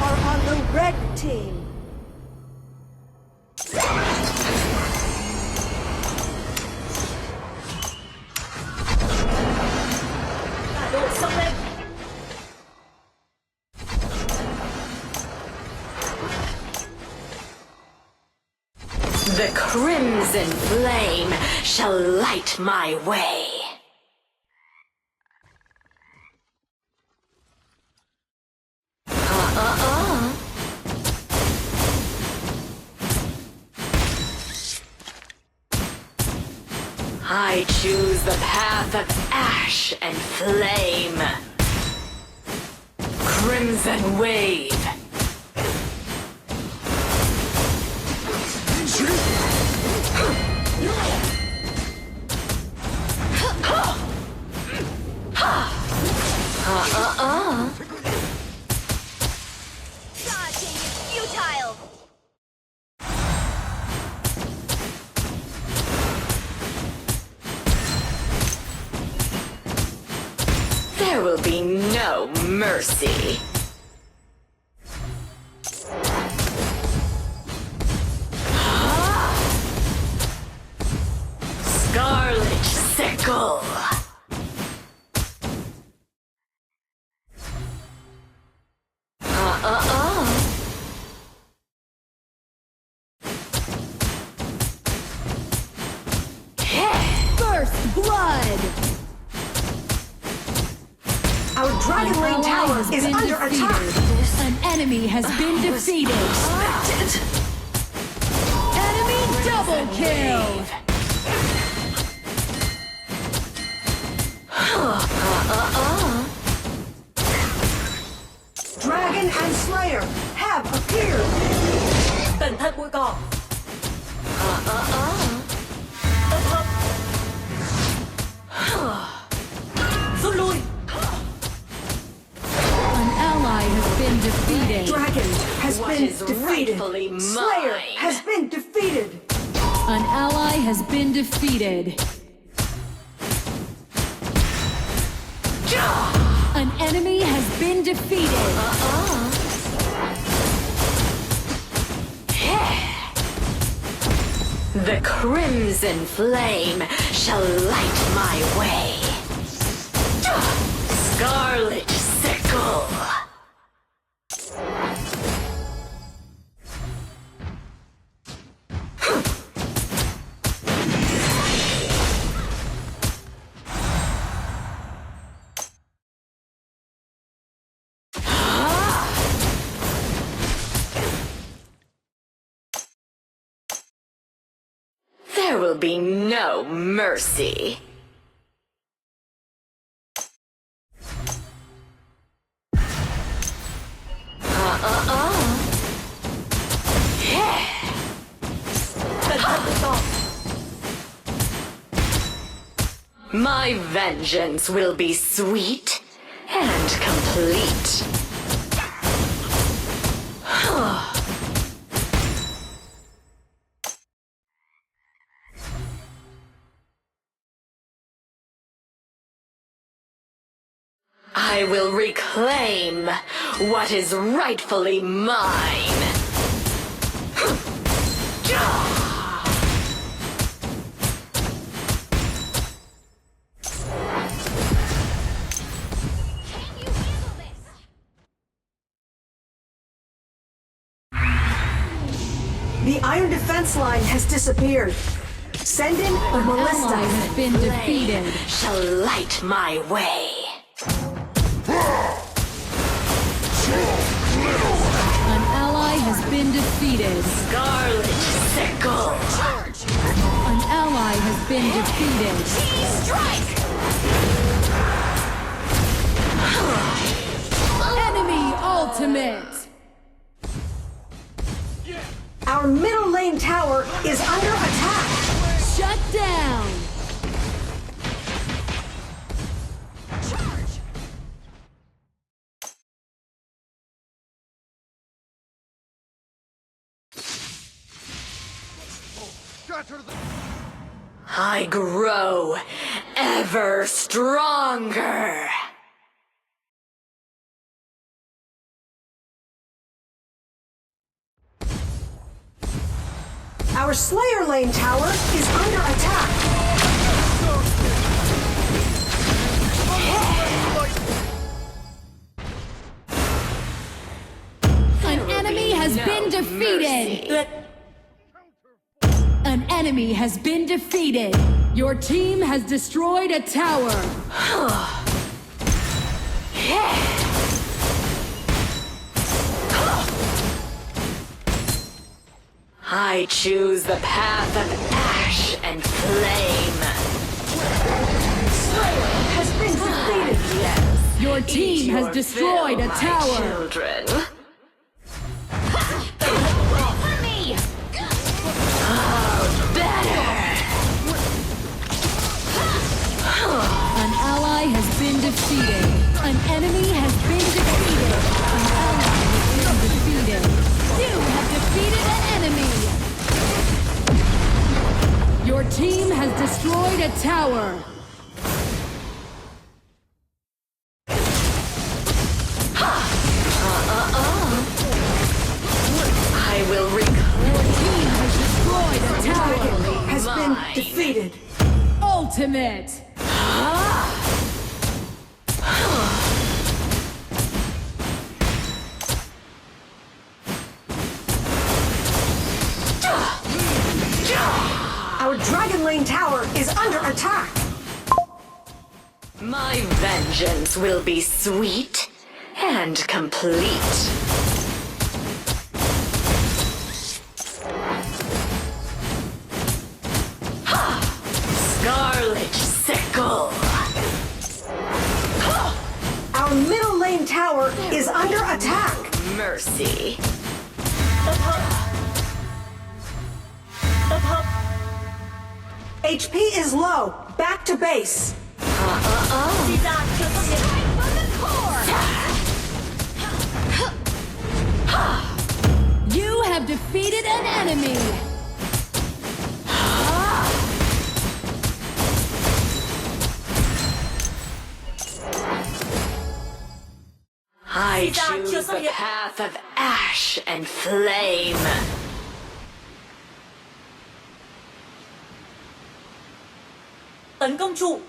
are on the red team. The crimson flame shall light my way. I choose the path of ash and flame. Crimson wave. Dodging is futile. There will be no mercy. Scarlet sickle. First blood! Our Dragon Lane tower is under attack! An enemy has been defeated. Enemy double kill. Dragon and Slayer have appeared! Cẩn thận bụi cỏ. Rút lui. An ally has been defeated. Dragon has What been is defeated! rightfully Slayer mine? has been defeated! An ally has been defeated. An enemy has been defeated. The crimson flame shall light my way. Scarlet sickle. There will be no mercy. My vengeance will be sweet and complete. I will reclaim what is rightfully mine. The iron defense line has disappeared. Send in the Ally ballista. has been defeated. Shall light my way. An ally has been defeated. Scarlet sickle. An ally has been defeated. Enemy ultimate. Our middle lane tower is under attack. Shut down. I grow ever stronger. Our Slayer Lane tower is under attack. An enemy has been defeated. An enemy has been defeated. Your team has destroyed a tower. I choose the path of ash and flame. Slayer has been defeated. Yes. Your team has destroyed a my tower. Children. For me! An ally has been defeated. An enemy has been defeated. An ally has been defeated. You have defeated an enemy. Your team has destroyed a tower. I will Your team has destroyed a Dragon tower. has been defeated. Ultimate. Our Dragon Lane tower is under attack. My vengeance will be sweet and complete. Scarlet sickle. Our middle lane tower is under attack. Mercy. HP is low. Back to base. You have defeated an enemy. I choose the path of ash and flame. Tấn công trụ.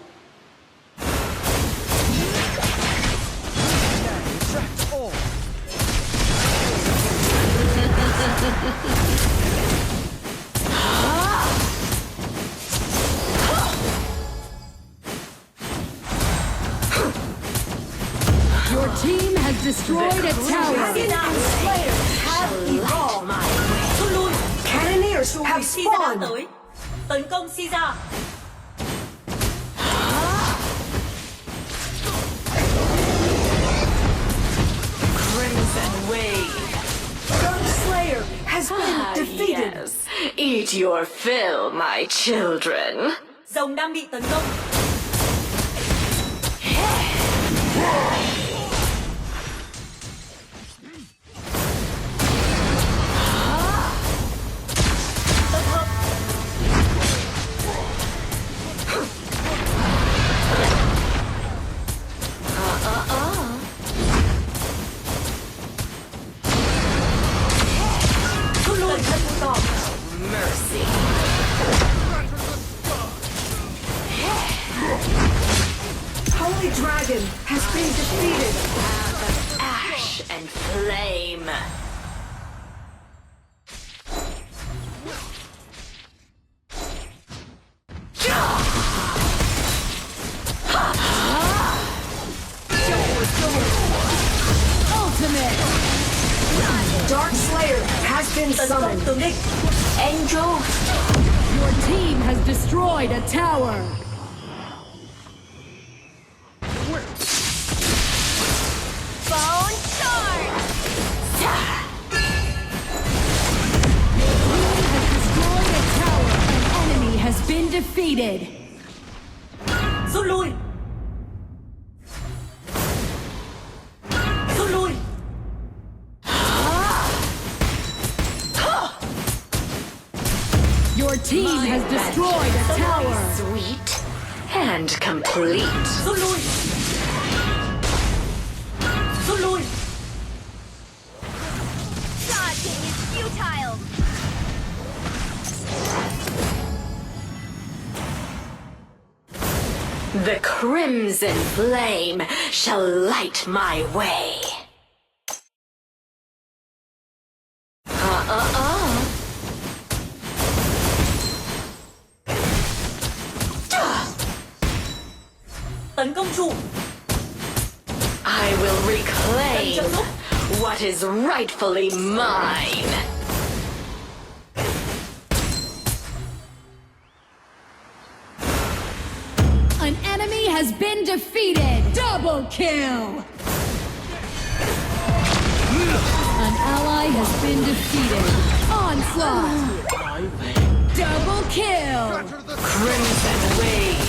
Your team has destroyed a tower. Dragon and Slayer have evolved. Rút lui. Cannoneers have Caesar đã spawned. tới. Tấn công Caesar. Crimson wave. Dark Slayer has been defeated. Yes. Eat your fill, my children. Rồng đang bị tấn công. Tập hợp. Rút lui. Cẩn thận cỏ. Mercy. Holy Dragon has been defeated. Path of ash and flame. Ultimate. Dark Slayer has been Tấn công summoned. tướng địch. Angel. Your team has destroyed a tower. Bone charge! Destroyed a tower. An enemy has been defeated. Rút lui. Rút lui. Your team has destroyed a tower. Sweet and complete. Rút lui. Rút lui. Dodging is futile! The crimson flame shall light my way. Tấn công trụ. I will reclaim what is rightfully mine. An enemy has been defeated! Double kill! An ally has been defeated. Onslaught! Double kill! Crimson wave